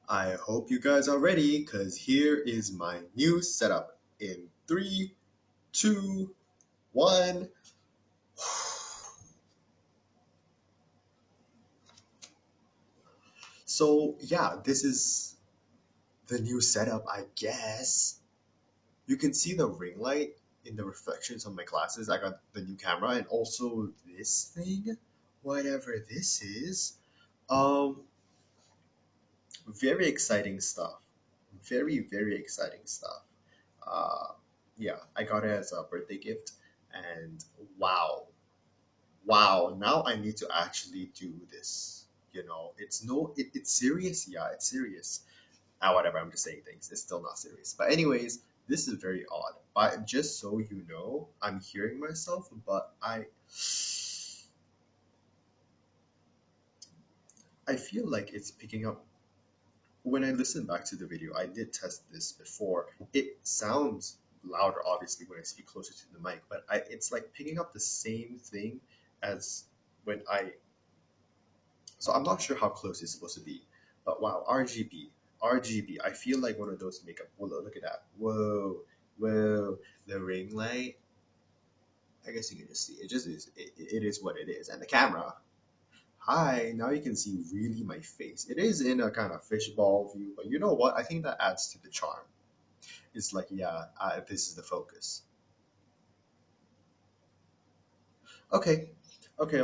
I hope you guys are ready because here is my new setup in three, two, one. So, yeah, this is the new setup, I guess. You can see the ring light in the reflections of my glasses. I got the new camera and also this thing, whatever this is. Um, Very exciting stuff. Very exciting stuff. Uh, yeah, I got it as a birthday gift, and wow, wow! Now I need to actually do this. It's serious. Yeah, it's serious. Ah, whatever. I'm just saying things. It's still not serious. But anyways, this is very odd. But just so you know, I'm hearing myself, but I feel like it's picking up. When I listen back to the video, I did test this before. It sounds louder, obviously, when I speak closer to the mic, but it's like picking up the same thing as when I. So I'm not sure how close it's supposed to be, but wow, RGB. I feel like one of those makeup. Whoa, look at that. Whoa, whoa. The ring light. I guess you can just see. It just is. It is what it is. And the camera. Hi, now you can see really my face. It is in a kind of fishbowl view, but you know what? I think that adds to the charm. It's like, yeah, this is the focus. Okay, okay.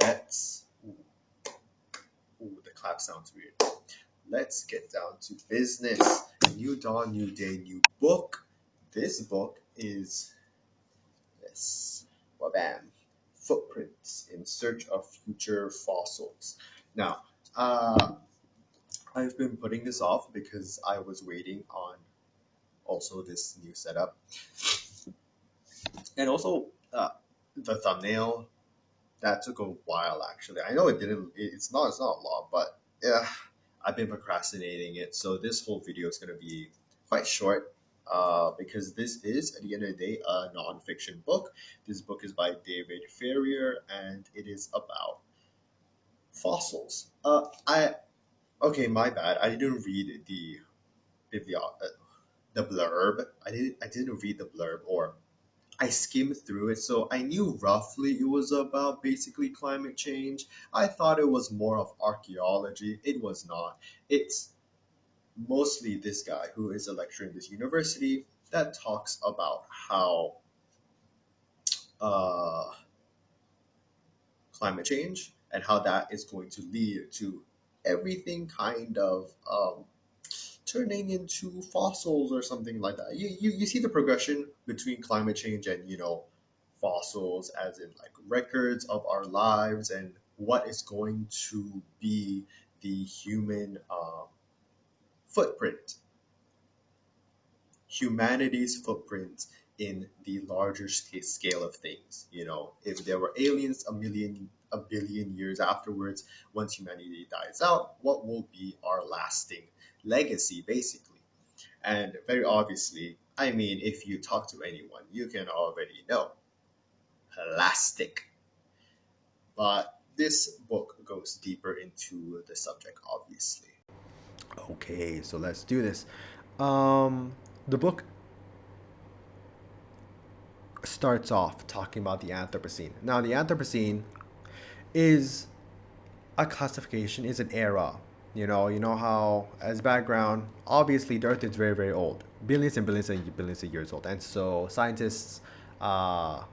Let's. Ooh, the clap sounds weird. Let's get down to business. New dawn, new day, new book. This book is this. Wabam. Footprints in search of future fossils. Now, I've been putting this off because I was waiting on also this new setup, and also the thumbnail that took a while actually. I know it didn't. It's not a lot, but yeah, I've been procrastinating it. So this whole video is gonna be quite short. Because this is at the end of the day a nonfiction book. This book is by David Farrier and it is about fossils. I Okay, my bad. I didn't read the blurb. I didn't read the blurb, or I skimmed through it, so I knew roughly it was about basically climate change. I thought it was more of archaeology. It was not. It's mostly this guy who is a lecturer in this university that talks about how uh, climate change and how that is going to lead to everything kind of turning into fossils or something like that. You see the progression between climate change and fossils, as in like records of our lives and what is going to be the human footprint, humanity's footprint in the larger scale of things. If there were aliens a billion years afterwards, once humanity dies out, what will be our lasting legacy, basically? And very obviously, I mean, if you talk to anyone, you can already know plastic. But this book goes deeper into the subject, obviously. Okay, so let's do this. Um, the book starts off talking about the Anthropocene. Now, the Anthropocene is a classification, is an era. You know how, as background, obviously the Earth is very old, billions and billions and billions of years old, and so scientists, uh,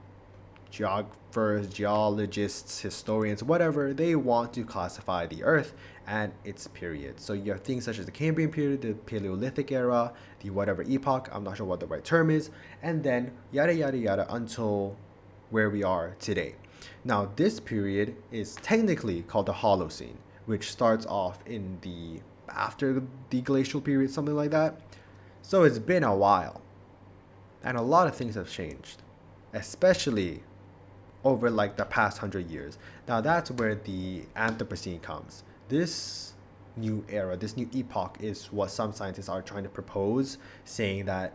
geographers, geologists, historians, whatever, they want to classify the Earth and its period. So you have things such as the Cambrian period, the Paleolithic era, the whatever epoch, I'm not sure what the right term is, and then yada yada yada until where we are today. Now, this period is technically called the Holocene, which starts off in the after the glacial period, something like that. So it's been a while, and a lot of things have changed, especially over like the past 100 years. Now that's where the Anthropocene comes. This new era, this new epoch is what some scientists are trying to propose, saying that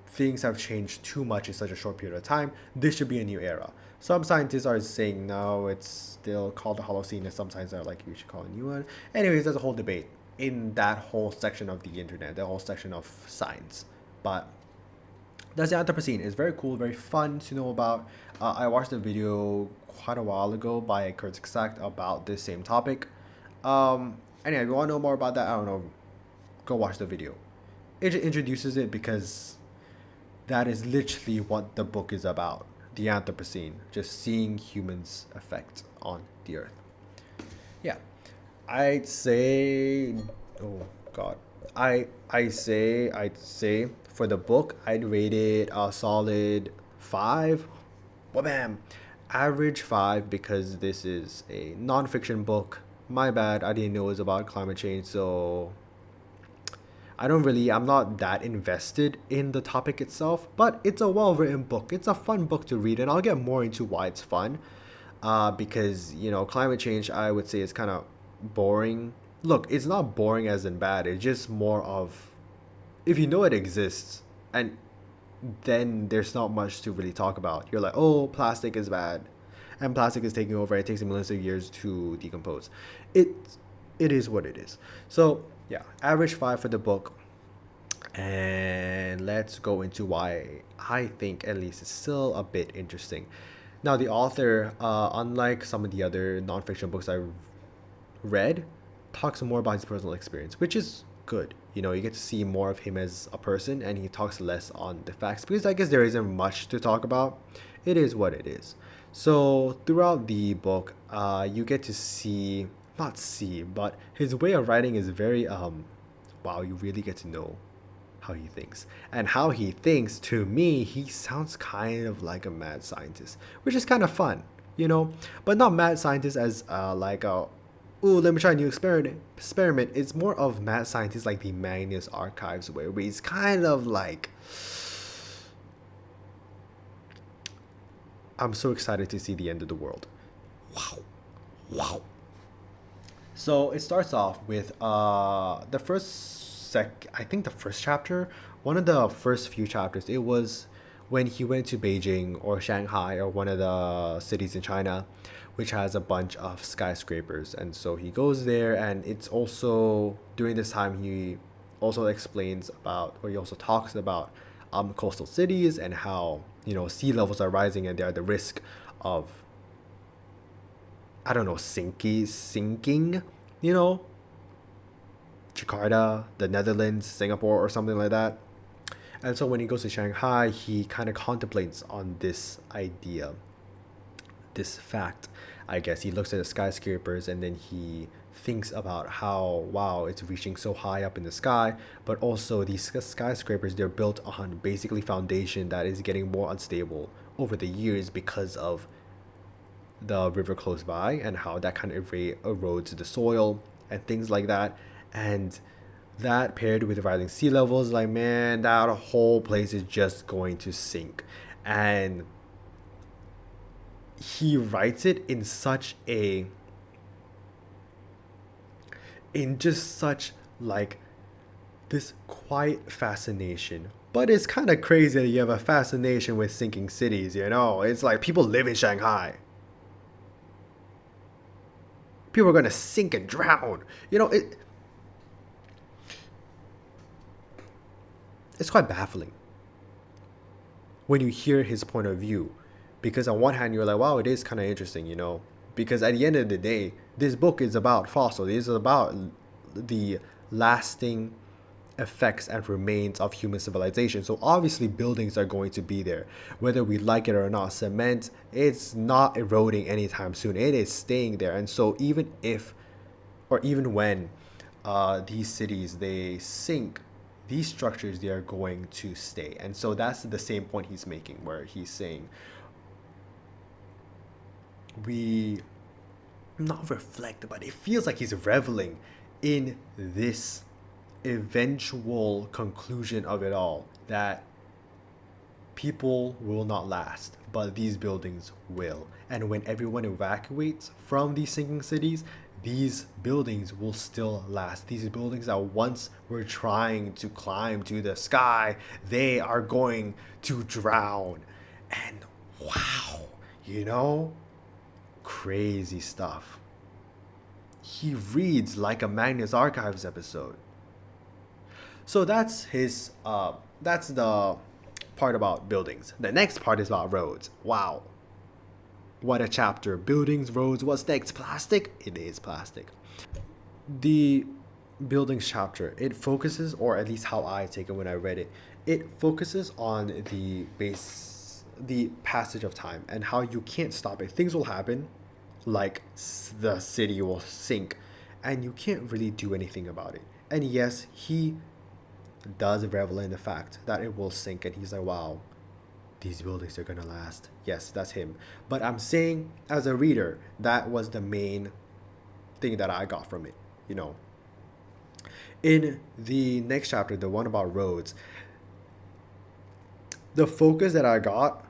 things have changed too much in such a short period of time. This should be a new era. Some scientists are saying no, it's still called the Holocene, and some scientists are like, we should call it a new one. Anyways, there's a whole debate in that whole section of the internet, the whole section of science. But that's the Anthropocene. It's very cool, very fun to know about. I watched a video quite a while ago by Kurt Sack about this same topic. Anyway, if you want to know more about that, I don't know, go watch the video. It introduces it because that is literally what the book is about. The Anthropocene, just seeing humans' effect on the earth. Yeah, I'd say, oh god, I'd say for the book, I'd rate it a solid 5. Bam, average 5 because this is a non-fiction book. My bad, I didn't know it was about climate change, so I'm not that invested in the topic itself, but it's a well written book. It's a fun book to read, and I'll get more into why it's fun. Because, climate change, I would say, is kind of boring. Look, it's not boring as in bad, it's just more of, if you know it exists, and then there's not much to really talk about. You're like, oh, plastic is bad, and plastic is taking over. It takes millions of years to decompose. It it is what it is. So yeah, average 5 for the book. And let's go into why I think at least it's still a bit interesting. Now the author, unlike some of the other nonfiction books I've read, talks more about his personal experience, which is good. You get to see more of him as a person, and he talks less on the facts because I guess there isn't much to talk about. It is what it is. So throughout the book, you get to see, not see, but his way of writing is very wow. You really get to know how he thinks, and how he thinks, to me, he sounds kind of like a mad scientist, which is kind of fun, but not mad scientist as like a, ooh, let me try a new experiment. It's more of mad scientist like the Magnus Archives way, where he's kind of like, I'm so excited to see the end of the world. Wow. So it starts off with I think the first chapter, one of the first few chapters, it was when he went to Beijing or Shanghai or one of the cities in China, which has a bunch of skyscrapers. And so he goes there, and it's also during this time he also explains about, or he also talks about coastal cities and how sea levels are rising and they're at the risk of, I don't know, sinking, Jakarta, the Netherlands, Singapore, or something like that. And so when he goes to Shanghai, he kind of contemplates on this idea, this fact. I guess he looks at the skyscrapers, and then he thinks about how, wow, it's reaching so high up in the sky, but also these skyscrapers, they're built on basically foundation that is getting more unstable over the years because of the river close by and how that kind of erodes the soil and things like that. And that paired with rising sea levels, like, man, that whole place is just going to sink. And he writes it in just such like this quiet fascination. But it's kind of crazy that you have a fascination with sinking cities, It's like people live in Shanghai. People are going to sink and drown. It's quite baffling when you hear his point of view, because on one hand you're like, wow, it is kind of interesting, because at the end of the day, this book is about fossils. It is about the lasting effects and remains of human civilization. So obviously buildings are going to be there, whether we like it or not. Cement, it's not eroding anytime soon. It is staying there. And so even when these cities, they sink, these structures, they are going to stay. And so that's the same point he's making, where he's saying we not reflect, but it feels like he's reveling in this eventual conclusion of it all, that people will not last, but these buildings will. And when everyone evacuates from these sinking cities, these buildings will still last. These buildings that once were trying to climb to the sky, they are going to drown. And wow, you know, crazy stuff. He reads like a Magnus Archives episode. So that's the part about buildings. The next part is about roads. Wow. What a chapter. Buildings, roads, what's next? Plastic? It is plastic. The buildings chapter, it focuses, or at least how I take it when I read it, it focuses on the passage of time and how you can't stop it. Things will happen, like the city will sink, and you can't really do anything about it. And yes, he does revel in the fact that it will sink, and he's like, wow, these buildings are gonna last. Yes, that's him. But I'm saying, as a reader, that was the main thing that I got from it. You know, in the next chapter, the one about roads, the focus that I got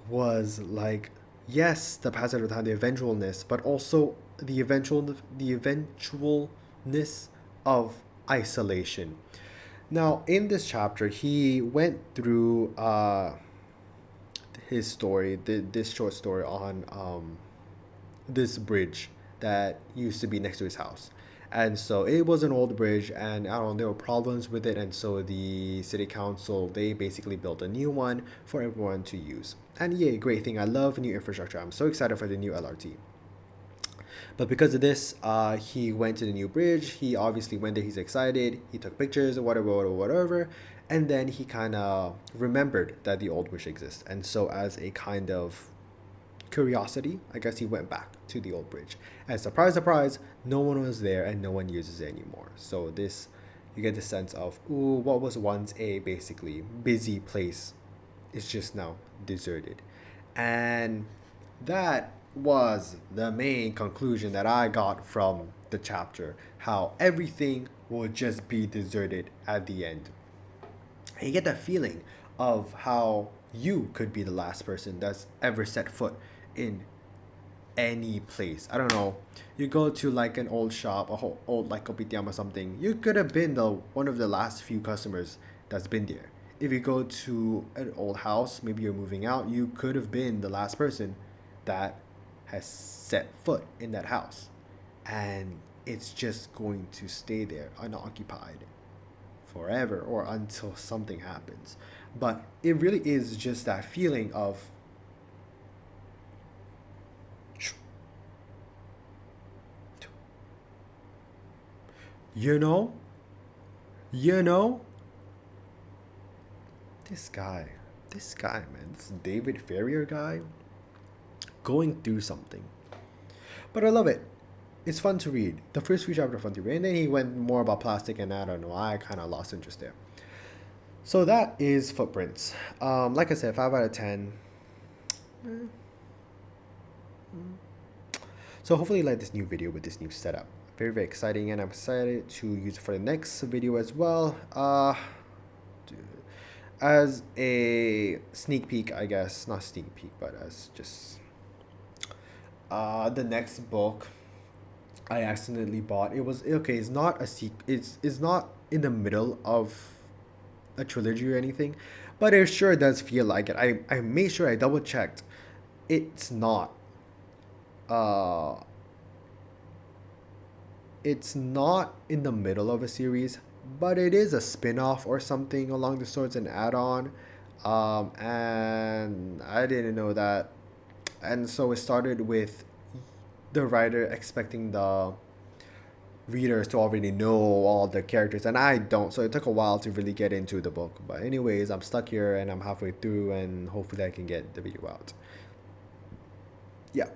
was like, yes, the passage of time, the eventualness, but also the eventualness of isolation. Now, in this chapter, he went through his story, this short story on this bridge that used to be next to his house. And so it was an old bridge, and I don't know, there were problems with it, and so the city council, they basically built a new one for everyone to use. And yeah, great thing. I love new infrastructure. I'm so excited for the new LRT. But because of this, he went to the new bridge. He obviously went there. He's excited. He took pictures or whatever, whatever, whatever. And then he kind of remembered that the old bridge exists. And so, as a kind of curiosity, I guess he went back to the old bridge. And surprise, surprise, no one was there and no one uses it anymore. So this, you get the sense of, ooh, what was once a basically busy place is just now deserted. And that was the main conclusion that I got from the chapter, how everything will just be deserted at the end. And you get that feeling of how you could be the last person that's ever set foot in any place. I don't know. You go to like an old shop, a whole old like kopitiam or something. You could have been the one of the last few customers that's been there. If you go to an old house, maybe you're moving out, you could have been the last person that has set foot in that house. And it's just going to stay there unoccupied forever or until something happens. But it really is just that feeling of you know, you know, this guy, man, this David Farrier guy, going through something. But I love it. It's fun to read. The first few chapters are fun to read, and then he went more about plastic, and I don't know, I kind of lost interest there. So that is Footprints. Like I said, 5 out of 10. So hopefully you like this new video with this new setup. Very, very exciting, and I'm excited to use it for the next video as well. As a sneak peek, I guess, not sneak peek, but as just the next book I accidentally bought. It was okay. It's not a it's not in the middle of a trilogy or anything, but it sure does feel like it. I made sure I double checked. It's not. Uh, it's not in the middle of a series, but it is a spin-off or something along the sorts, an add-on. And I didn't know that. And so it started with the writer expecting the readers to already know all the characters, and I don't, so it took a while to really get into the book. But anyways, I'm stuck here and I'm halfway through, and hopefully I can get the video out. Yeah.